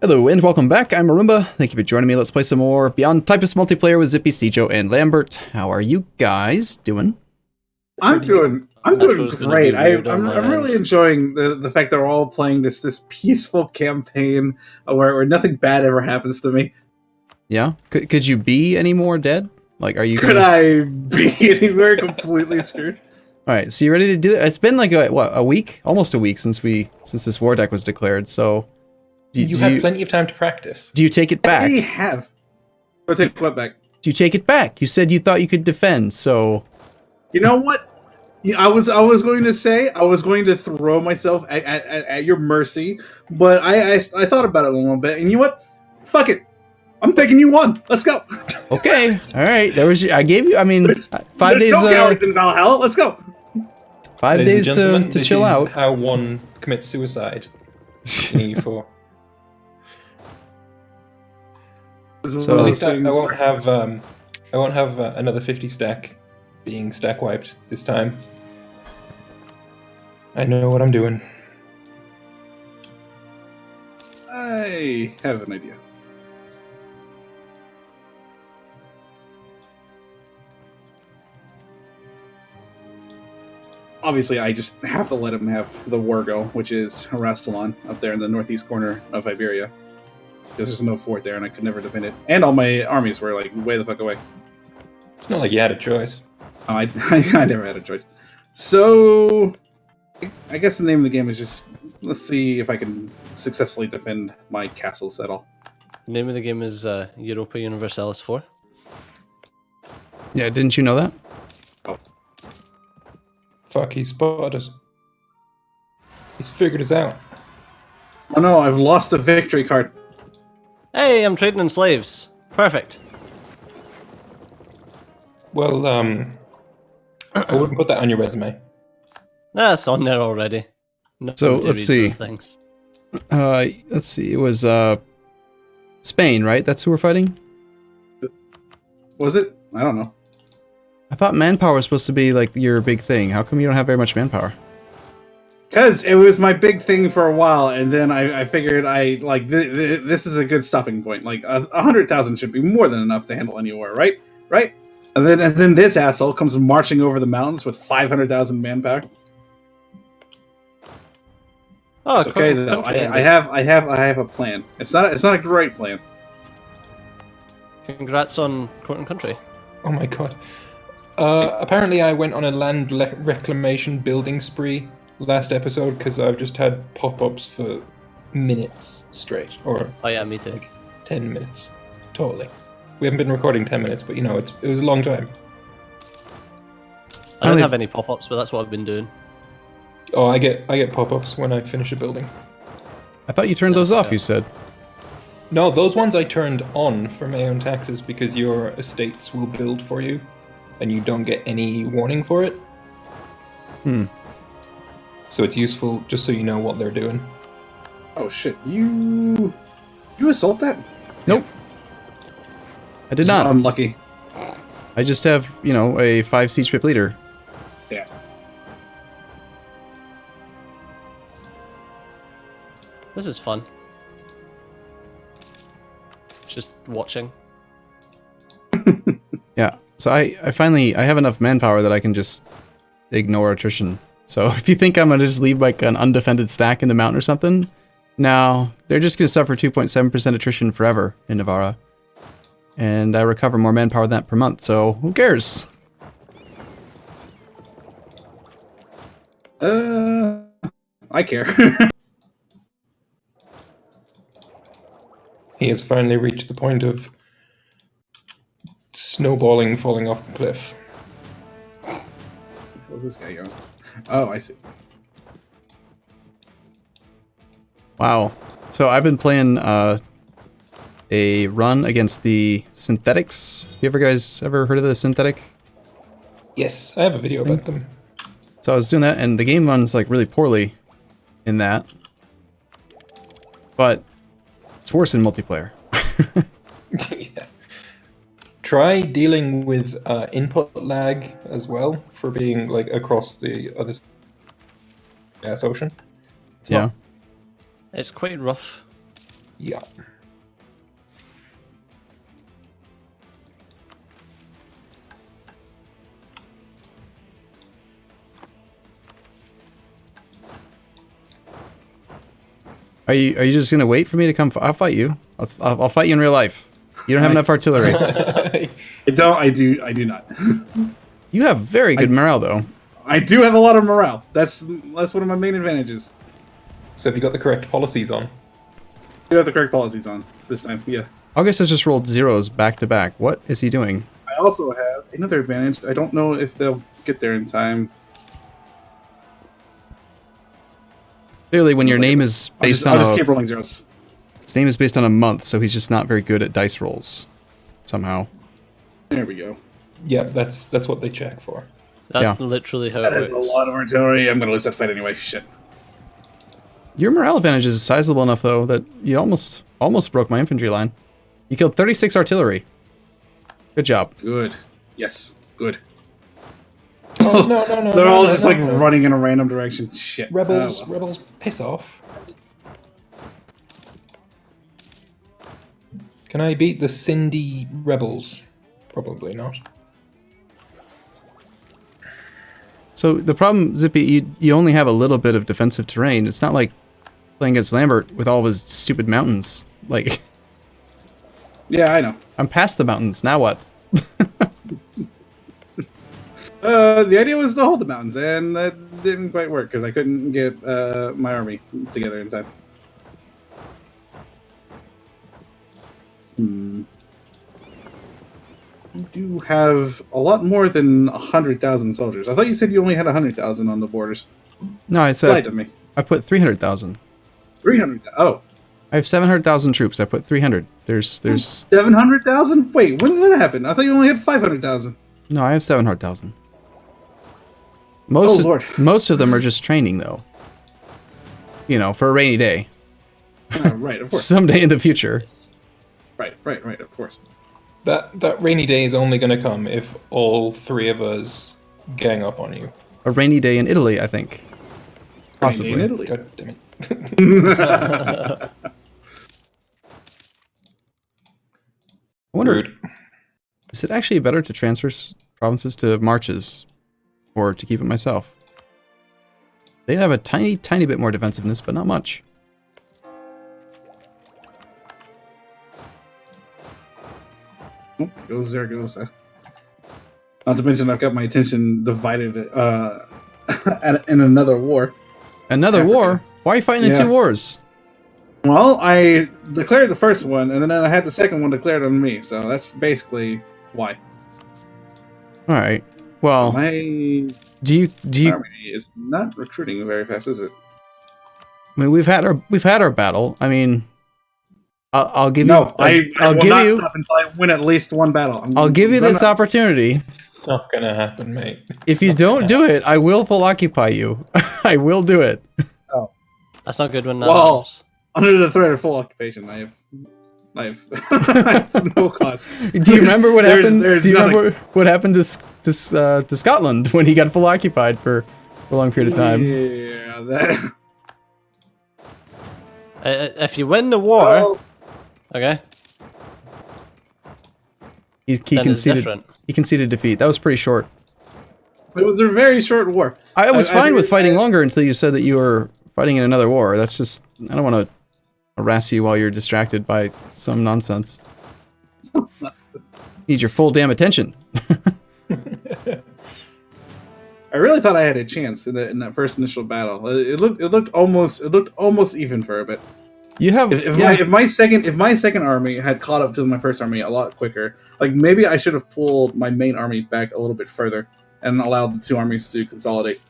Hello and welcome back, I'm Arumba. Thank you for joining me. Let's play some more Beyond Typus multiplayer with Zippy, Stejo, and Lambert. How are you guys doing? I'm doing great. I'm really enjoying the fact that we're all playing this peaceful campaign where nothing bad ever happens to me. Yeah? Could you be any more dead? Like, are you Could I be anywhere completely screwed? Alright, so you ready to do it? It's been like, a week? Almost a week since this war deck was declared, so... You had plenty of time to practice. Do you take it back? We have. Go take what back? Do you take it back? You said you thought you could defend, so... You know what? I was going to say I was going to throw myself at your mercy, but I thought about it a little bit, and you know what? Fuck it. I'm taking you one. Let's go. Okay. All right. There was. I gave you. I mean, there's 5 days. No cowards in Valhalla. Let's go. 5 days to chill out. How one commits suicide in EU4. So at least I won't have another 50 stack being stack wiped this time. I know what I'm doing. I have an idea. Obviously, I just have to let him have the war go, which is Rastalon up there in the northeast corner of Iberia. Because there's no fort there, and I could never defend it. And all my armies were, like, way the fuck away. It's not like you had a choice. Oh, I never had a choice. So, I guess the name of the game is just, let's see if I can successfully defend my castles at all. The name of the game is Europa Universalis 4. Yeah, didn't you know that? Oh. Fuck, he spotted us. He's figured us out. Oh no, I've lost a victory card. Hey, I'm trading in slaves. Perfect. Well, I wouldn't put that on your resume. That's on there already. So, let's see. Those things. Let's see. It was Spain, right? That's who we're fighting? Was it? I don't know. I thought manpower was supposed to be like your big thing. How come you don't have very much manpower? Because it was my big thing for a while, and then I figured this is a good stopping point. Like 100,000 should be more than enough to handle any war, right? Right? And then this asshole comes marching over the mountains with 500,000 manpower. Oh, it's okay though. I have a plan. It's not a great plan. Congrats on court and country. Oh my god. Apparently I went on a land reclamation building spree last episode because I've just had pop-ups for minutes straight. Or oh yeah, me too. Like 10 minutes. Totally. We haven't been recording 10 minutes, but you know, it was a long time. I don't have any pop-ups, but that's what I've been doing. Oh, I get pop-ups when I finish a building. I thought you turned those off, you said. No, those ones I turned on for my own taxes because your estates will build for you and you don't get any warning for it. So it's useful just so you know what they're doing. Oh shit, you assault that? Nope. I did not. Unlucky. I just have, you know, a 5 siege ship leader. Yeah. This is fun. Just watching. Yeah. So I have enough manpower that I can just ignore attrition. So if you think I'm gonna just leave like an undefended stack in the mountain or something, no, they're just gonna suffer 2.7% attrition forever in Navarra. And I recover more manpower than that per month, so who cares? I care. He has finally reached the point of snowballing, falling off the cliff. Where's this guy going? Oh, I see. Wow. So I've been playing a run against the synthetics. You guys ever heard of the synthetic? Yes, I have a video about them. So I was doing that, and the game runs like really poorly in that. But it's worse in multiplayer. Yeah. Try dealing with input lag as well for being like across the other ocean. Yeah. It's quite rough. Yeah. Are you just gonna wait for me to come? I'll fight you. I'll fight you in real life. You don't have enough artillery. I do not. You have very good morale, though. I do have a lot of morale. That's one of my main advantages. So have you got the correct policies on? You have the correct policies on this time. Yeah. August has just rolled zeros back to back. What is he doing? I also have another advantage. I don't know if they'll get there in time. Clearly, when your name is based I'll on just keep rolling zeros. his name is based on a month, so he's just not very good at dice rolls. Somehow. There we go. Yeah, that's what they check for. That's Yeah. literally how That it is works. a lot of artillery. I'm gonna lose that fight anyway. Shit. Your morale advantage is sizable enough, though, that you almost broke my infantry line. You killed 36 artillery. Good job. Good. Yes. Good. Oh, no. They're all no, just no, like no. running in a random direction. Shit. Rebels, Oh, well. rebels, piss off. Can I beat the Cindy rebels? Probably not. So the problem, Zippy, you only have a little bit of defensive terrain. It's not like playing against Lambert with all of his stupid mountains. Like, Yeah, I know. I'm past the mountains. Now what? The idea was to hold the mountains, and that didn't quite work because I couldn't get my army together in time. You do have a lot more than 100,000 soldiers. I thought you said you only had 100,000 on the borders. No, I Lied said to me. I put 300,000. 300. Oh, I have 700,000 troops. I put 300. There's 700,000? Wait, when did that happen? I thought you only had 500,000. no, I have 700,000. Oh, Lord. Most of them are just training, though. You know, for a rainy day. Right, of course. Someday in the future. Right, of course. That rainy day is only going to come if all three of us gang up on you. A rainy day in Italy, I think. Possibly. In Italy. God damn it. I wonder, Rude. is it actually better to transfer provinces to marches or to keep it myself? They have a tiny bit more defensiveness, but not much. Oh, there goes. Not to mention, I've got my attention divided in another war. Another Africa. war? Why are you fighting in Yeah. two wars? Well, I declared the first one, and then I had the second one declared on me. So that's basically why. All right. Well, My do you? army is not recruiting very fast, is it? I mean, we've had our battle. I mean, I'll give No, you. I will not stop until I win at least one battle. I'll give you this opportunity. It's not going to happen, mate. If you don't do it, I will full occupy you. I will do it. That's not good when that Well, happens. under the threat of full occupation, I have I have no cause. Do you remember what happened? There's Do you nothing. remember what happened to Scotland when he got full occupied for a long period of time? Yeah, that. If you win the war, Well, okay, He then it's conceded. different. He conceded defeat. That was pretty short. it was a very short war. I was fine with I- fighting longer until you said that you were fighting in another war. That's just, I don't want to harass you while you're distracted by some nonsense. Need your full damn attention. I really thought I had a chance in that first initial battle. It looked almost even for a bit. You have If my second army had caught up to my first army a lot quicker, like maybe I should have pulled my main army back a little bit further and allowed the two armies to consolidate.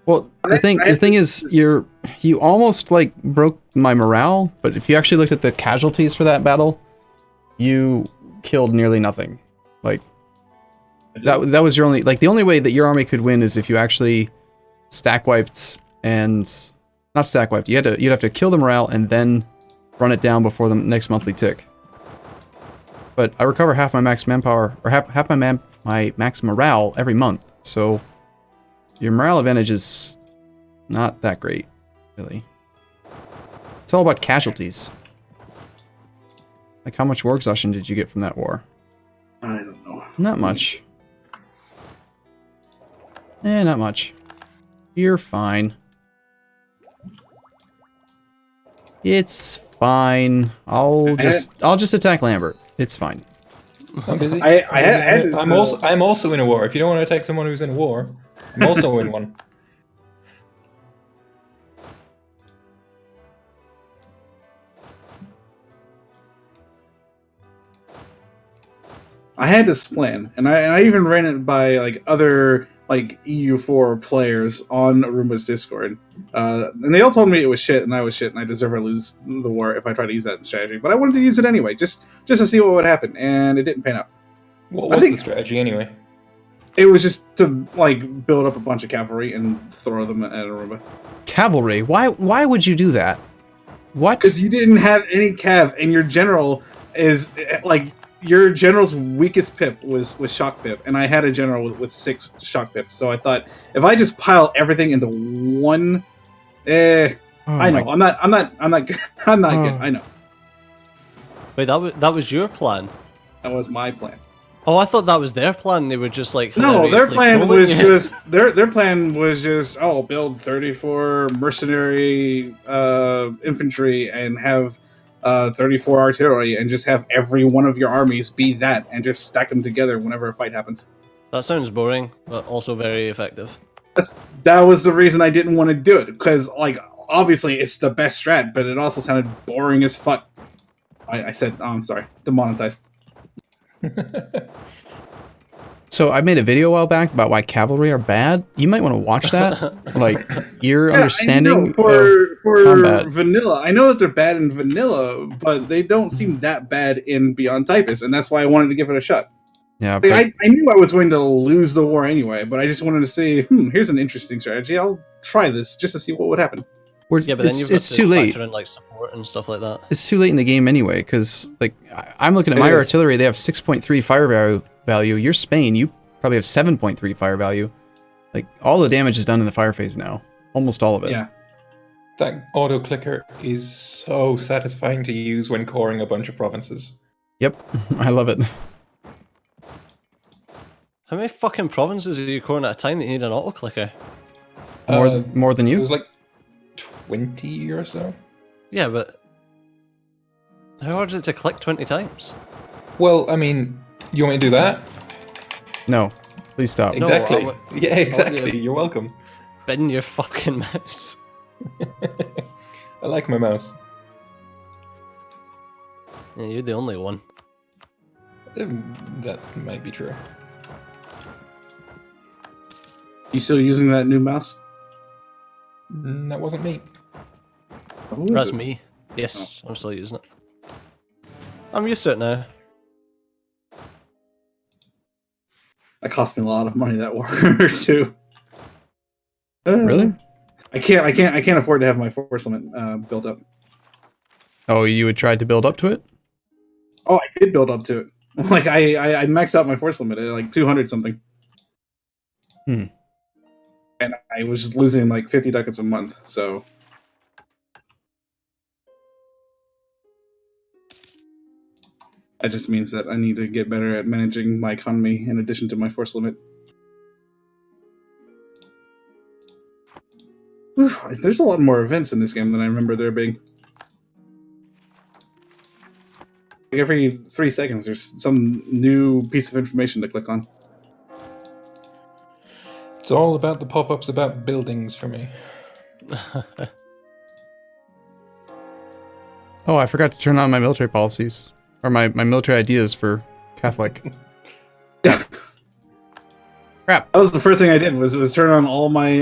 Well, the thing is, you almost like broke my morale, but if you actually looked at the casualties for that battle, you killed nearly nothing. Like that was your only, like, the only way that your army could win is if you actually stack wiped and not stack wiped. You'd have to kill the morale and then run it down before the next monthly tick. But I recover half my max manpower or half my max morale every month, so your morale advantage is not that great, really. It's all about casualties. Like, how much war exhaustion did you get from that war? I don't know. Not much. Not much. You're fine. It's fine. I'll just attack Lambert. It's fine. I'm busy. I'm I'm also in a war. If you don't want to attack someone who's in a war, I'm also in one. I had this plan, and I even ran it by like other like EU4 players on Arumba's Discord, and they all told me it was shit, and I was shit, and I deserve to lose the war if I try to use that strategy. But I wanted to use it anyway, just to see what would happen, and it didn't pan out. What was the strategy anyway? It was just to like build up a bunch of cavalry and throw them at Arumba. Cavalry? Why would you do that? What? Because you didn't have any cav, and your general is like. Your general's weakest pip was shock pip, and I had a general with 6 shock pips. So I thought if I just pile everything into one, I know I'm not good. I'm not good. I know. Wait, that was your plan? That was my plan. Oh, I thought that was their plan. They were just like no, their plan trolling was you. just their plan was just build 34 mercenary infantry and have 34 artillery and just have every one of your armies be that and just stack them together whenever a fight happens. That sounds boring, but also very effective. That was the reason I didn't want to do it, because like obviously it's the best strat, but it also sounded boring as fuck. I said, oh, I'm sorry, demonetized. So I made a video a while back about why cavalry are bad. You might want to watch that. Like, your understanding for combat. vanilla. I know that they're bad in vanilla, but they don't seem that bad in Beyond Typus, and that's why I wanted to give it a shot. Yeah, Like, but I knew I was going to lose the war anyway, but I just wanted to say, here's an interesting strategy. I'll try this just to see what would happen. Yeah, but then you've got it's to too late. factor in like support and stuff like that. It's too late in the game anyway, because like I'm looking at my artillery. They have 6.3 fire value. You're Spain. You probably have 7.3 fire value. Like, all the damage is done in the fire phase now. Almost all of it. Yeah. That auto clicker is so satisfying to use when coring a bunch of provinces. Yep, I love it. How many fucking provinces are you coring at a time that you need an auto clicker? More than It you? was like 20 or so. Yeah, but how hard is it to click 20 times? Well, I mean, you want me to do that? No, please stop. No, Exactly. I Yeah, exactly. You're welcome. Bend your fucking mouse. I like my mouse. Yeah, you're the only one. That might be true. You still using that new mouse? That wasn't me. Who is That's it? me. Yes, I'm still using it. I'm used to it now. That cost me a lot of money, that war too. Really? I can't afford to have my force limit built up. Oh, you had tried to build up to it? Oh, I did build up to it. Like I maxed out my force limit at like 200 something. And I was just losing like 50 ducats a month, so that just means that I need to get better at managing my economy in addition to my force limit. Whew, there's a lot more events in this game than I remember there being. Like every 3 seconds, there's some new piece of information to click on. It's all about the pop-ups about buildings for me. Oh, I forgot to turn on my military policies. Or my military ideas for Catholic. Yeah. Crap. That was the first thing I did was turn on all my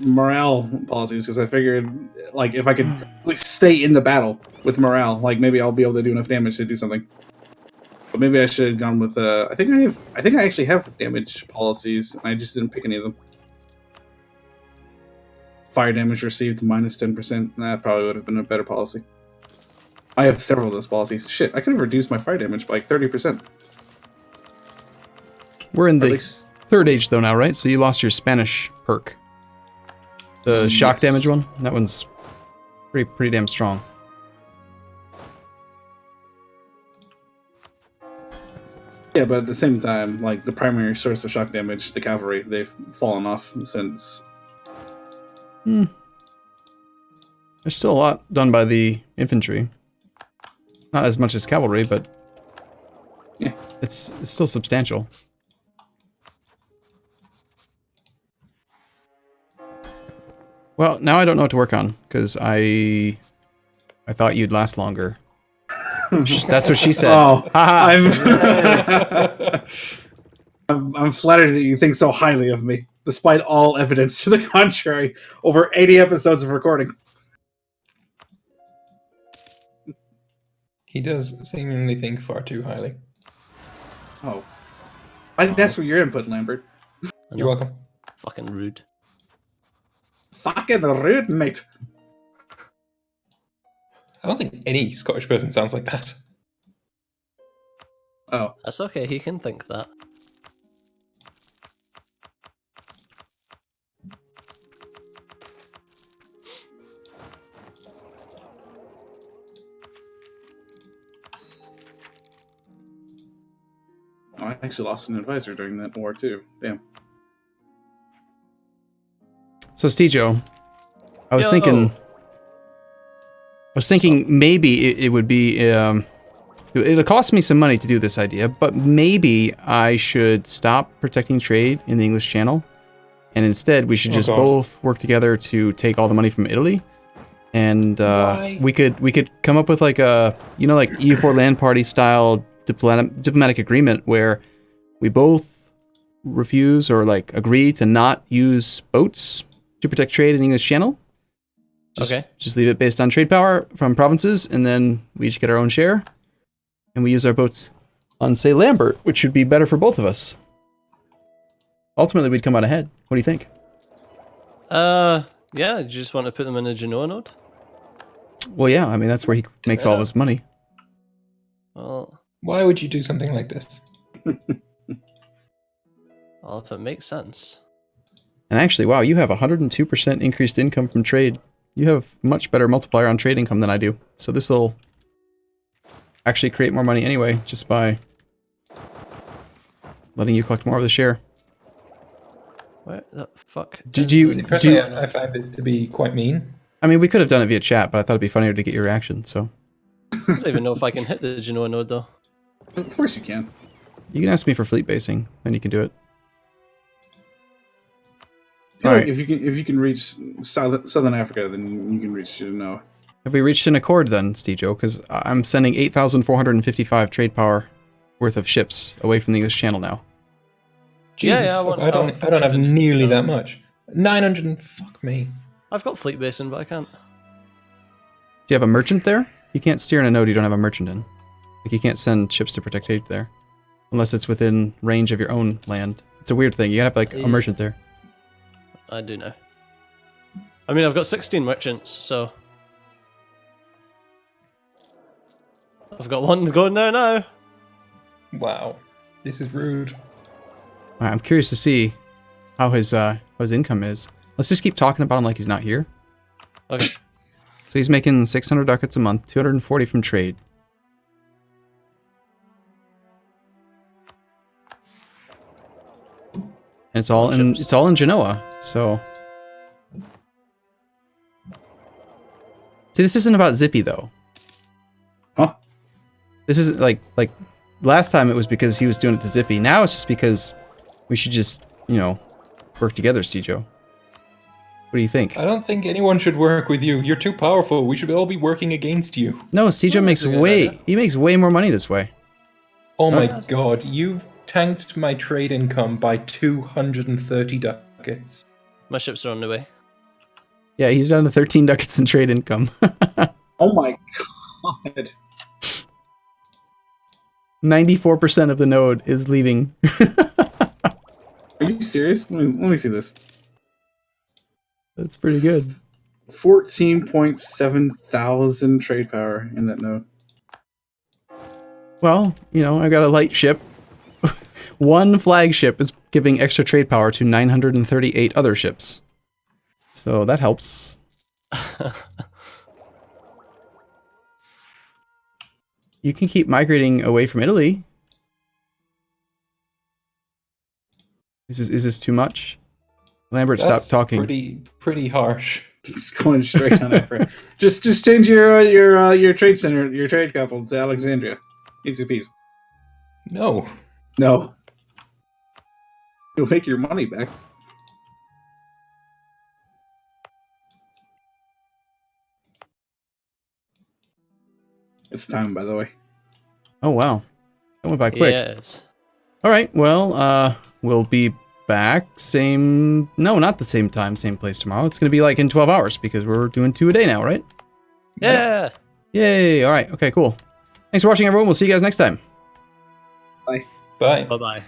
morale policies, because I figured like if I could at least stay in the battle with morale, like maybe I'll be able to do enough damage to do something. But maybe I should have gone with I think I actually have damage policies, and I just didn't pick any of them. Fire damage received minus 10%. That probably would have been a better policy. I have several of those policies. Shit, I could have reduced my fire damage by like 30%. We're in Or at the least, third age though now, right? So you lost your Spanish perk. The shock yes. damage one? That one's pretty damn strong. Yeah, but at the same time, like the primary source of shock damage, the cavalry, they've fallen off since. There's still a lot done by the infantry. Not as much as cavalry, but yeah, it's still substantial. Well, now I don't know what to work on, because I thought you'd last longer. That's what she said. Oh, Haha. I'm flattered that you think so highly of me, despite all evidence to the contrary. Over 80 episodes of recording. He does seemingly think far too highly. Oh, I didn't ask for your input, Lambert. You're welcome. Fucking rude. Fucking rude, mate. I don't think any Scottish person sounds like that. Oh, That's okay, he can think that. I actually lost an advisor during that war too. Damn. So, Stejo, I was Yo. thinking maybe it would be, it'll cost me some money to do this idea, but maybe I should stop protecting trade in the English Channel, and instead we should just both work together to take all the money from Italy, and we could come up with like a, you know, like EU4 land party style diplomatic agreement where we both refuse or like agree to not use boats to protect trade in the English Channel. Just leave it based on trade power from provinces, and then we each get our own share, and we use our boats on, say, Lambert, which would be better for both of us. Ultimately, we'd come out ahead. What do you think? Yeah, do you just want to put them in a Genoa node? Well, yeah, I mean, that's where he makes all of his money. Well, Why would you do something like this? well, if it makes sense. And actually, wow, you have 102% increased income from trade. You have much better multiplier on trade income than I do. So this will actually create more money anyway, just by letting you collect more of the share. What the fuck? Personally, I find this to be quite mean. I mean, we could have done it via chat, but I thought it'd be funnier to get your reaction, so. I don't even know if I can hit the Genoa node though. Of course you can. You can ask me for fleet basing, then you can do it. All All right. right. If you can reach Southern Africa, then you can reach Genoa. Have we reached an accord then, Stejo? Because I'm sending 8,455 trade power worth of ships away from the English Channel now. Jesus, Yeah, fuck, I don't have nearly that much. 900 and fuck me. I've got fleet basing, but I can't. Do you have a merchant there? You can't steer in a node you don't have a merchant in. Like, you can't send ships to protect trade there. Unless it's within range of your own land. It's a weird thing. You gotta have, like, a merchant there. I do know. I mean, I've got 16 merchants, so... I've got one going there now. Wow. This is rude. Alright, I'm curious to see how his income is. Let's just keep talking about him like he's not here. Okay. So he's making 600 ducats a month, 240 from trade. And it's all in Genoa, so. See, this isn't about Zippy though. Huh? This isn't like last time it was because he was doing it to Zippy. Now it's just because we should just, you know, work together, Stejo. What do you think? I don't think anyone should work with you. You're too powerful. We should all be working against you. No, Stejo makes a good idea. he makes way more money this way. Oh my god, you've tanked my trade income by 230 ducats. My ships are on the way. Yeah, he's down to 13 ducats in trade income. Oh my god. 94% of the node is leaving. Are you serious? Let me see this. That's pretty good. 14.7 thousand trade power in that node. Well, you know, I got a light ship. One flagship is giving extra trade power to 938 other ships. So that helps. You can keep migrating away from Italy. Is this too much? Lambert, That's stop talking. Pretty harsh. He's going straight on it. Just change your trade center, your trade capital to Alexandria. Easy peasy. No. No. You'll make your money back. It's time, by the way. Oh wow, that went by quick. Yes. All right, well, we'll be back not the same time, same place tomorrow. It's gonna be like in 12 hours because we're doing 2 a day now, right? Yeah. Yay! All right, okay, cool. Thanks for watching, everyone. We'll see you guys next time. Bye. Bye. Bye-bye.